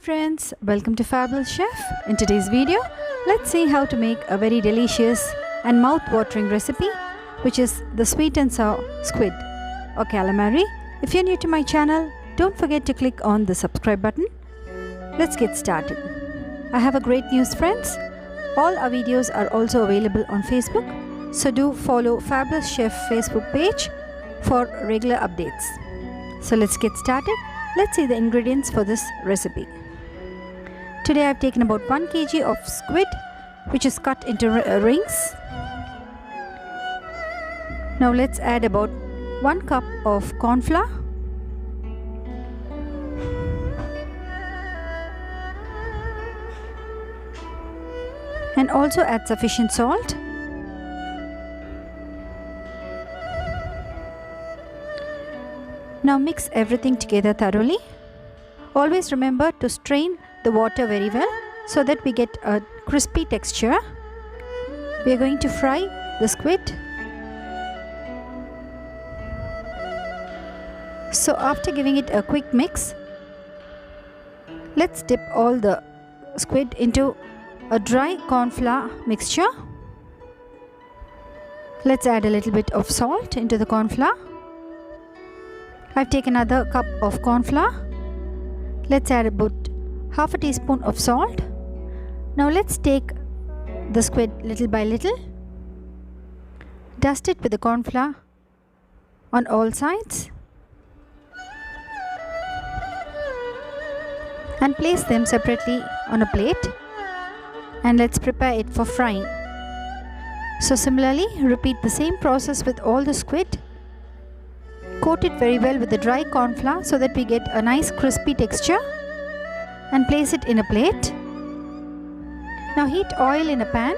friends, welcome to Fabulous Chef. In today's video, let's see how to make a very delicious and mouth-watering recipe, which is the sweet and sour squid or calamari. If you're new to my channel, don't forget to click on the subscribe button. Let's get started. I have a great news, friends. All our videos are also available on Facebook, so do follow Fabulous Chef Facebook page for regular updates. So let's get started. Let's see the ingredients for this recipe. Today I've taken about 1 kg of squid, which is cut into rings. Now let's add about 1 cup of corn flour, and also add sufficient salt. Now mix everything together thoroughly. Always remember to strain the water very well so that we get a crispy texture. We are going to fry the squid. So after giving it a quick mix, let's dip all the squid into a dry corn flour mixture. Let's add a little bit of salt into the corn flour. I've taken another cup of corn flour. Let's add about half a teaspoon of salt. Now let's take the squid little by little. Dust it with the corn flour on all sides and place them separately on a plate, and let's prepare it for frying. So similarly, repeat the same process with all the squid. Coat it very well with the dry corn flour so that we get a nice crispy texture, and place it in a plate. Now heat oil in a pan.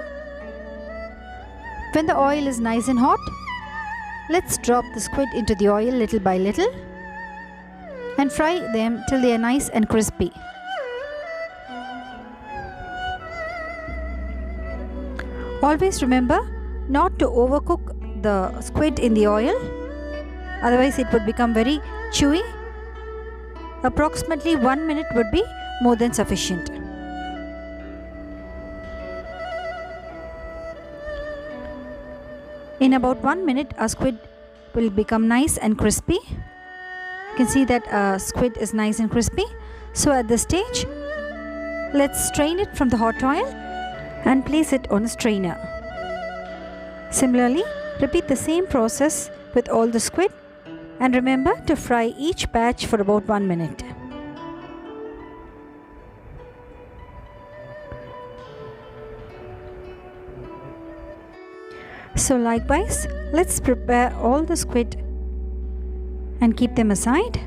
When the oil is nice and hot, let's drop the squid into the oil little by little and fry them till they are nice and crispy. Always remember not to overcook the squid in the oil, otherwise it would become very chewy. Approximately 1 minute would be more than sufficient. In about 1 minute, our squid will become nice and crispy. You can see that our squid is nice and crispy. So at this stage, let's strain it from the hot oil and place it on a strainer. Similarly, repeat the same process with all the squid, and remember to fry each batch for about 1 minute. So likewise, let's prepare all the squid and keep them aside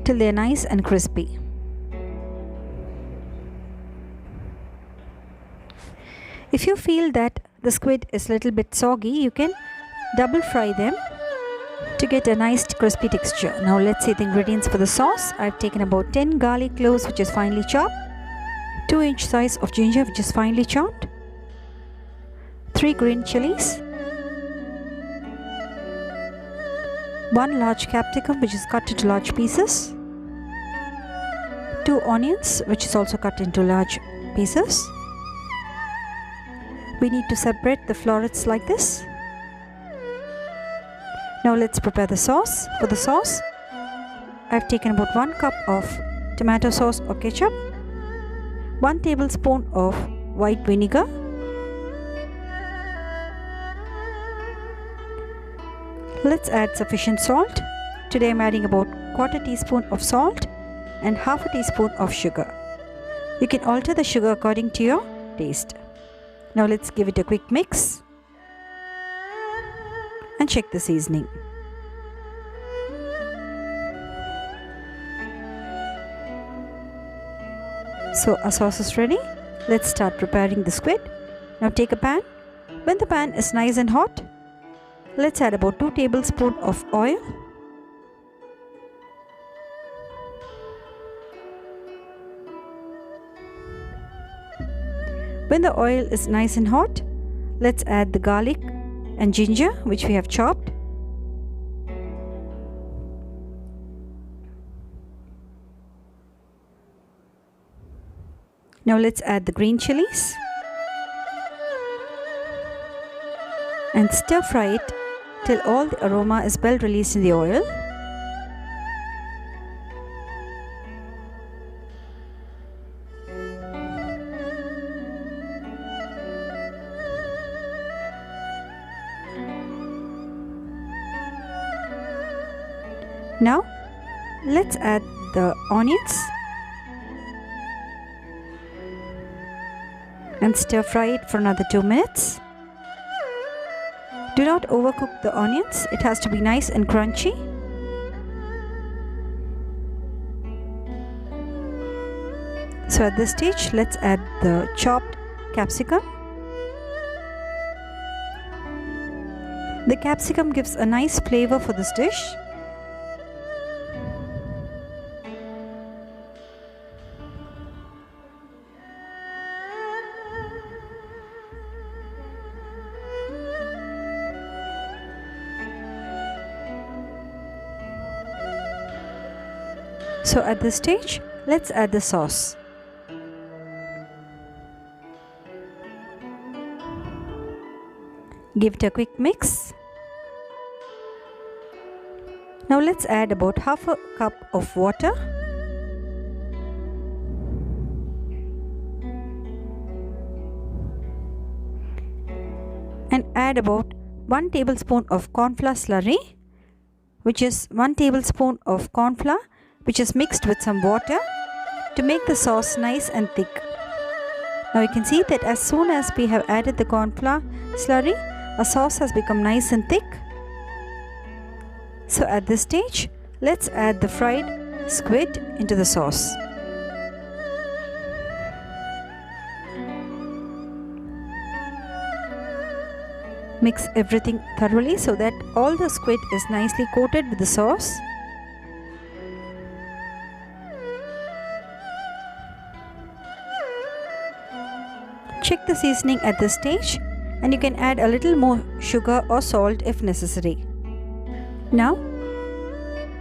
till they are nice and crispy. If you feel that the squid is a little bit soggy, you can double fry them to get a nice crispy texture. Now let's see the ingredients for the sauce. I've taken about 10 garlic cloves, which is finely chopped, 2-inch size of ginger, which is finely chopped, 3 green chilies, 1 large capsicum, which is cut into large pieces, 2 onions, which is also cut into large pieces. We need to separate the florets like this. Now let's prepare the sauce. For the sauce, I've taken about 1 cup of tomato sauce or ketchup, 1 tablespoon of white vinegar, let's add sufficient salt. Today I'm adding about 1/4 teaspoon of salt and 1/2 teaspoon of sugar. You can alter the sugar according to your taste. Now let's give it a quick mix and check the seasoning. So our sauce is ready. Let's start preparing the squid. Now take a pan. When the pan is nice and hot, let's add about 2 tablespoons of oil. When the oil is nice and hot, let's add the garlic and ginger, which we have chopped. Now let's add the green chilies and stir fry it till all the aroma is well released in the oil. Now let's add the onions and stir fry it for another 2 minutes. Do not overcook the onions, it has to be nice and crunchy. So at this stage, let's add the chopped capsicum. The capsicum gives a nice flavor for this dish. So at this stage, let's add the sauce. Give it a quick mix. Now let's add about half a cup of water. And add about 1 tablespoon of corn flour slurry, which is 1 tablespoon of corn flour which is mixed with some water to make the sauce nice and thick. Now you can see that as soon as we have added the corn flour slurry, our sauce has become nice and thick. So at this stage, let's add the fried squid into the sauce. Mix everything thoroughly so that all the squid is nicely coated with the sauce. Check the seasoning at this stage and you can add a little more sugar or salt if necessary. Now,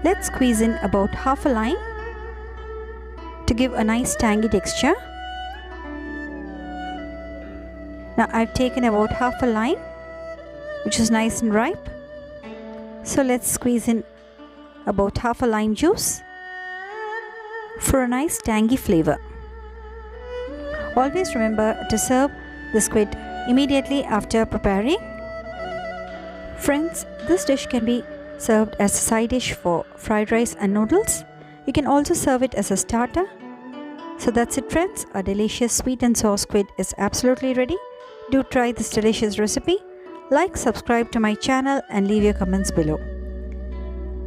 let's squeeze in about half a lime to give a nice tangy texture. Now I've taken about half a lime which is nice and ripe. So let's squeeze in about half a lime juice for a nice tangy flavor. Always remember to serve the squid immediately after preparing. Friends, this dish can be served as a side dish for fried rice and noodles. You can also serve it as a starter. So that's it friends, a delicious sweet and sour squid is absolutely ready. Do try this delicious recipe. Like, subscribe to my channel and leave your comments below.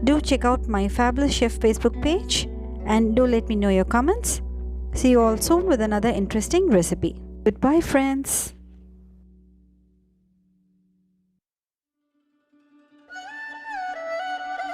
Do check out my Fabulous Chef Facebook page and do let me know your comments. See you all soon with another interesting recipe. Goodbye friends.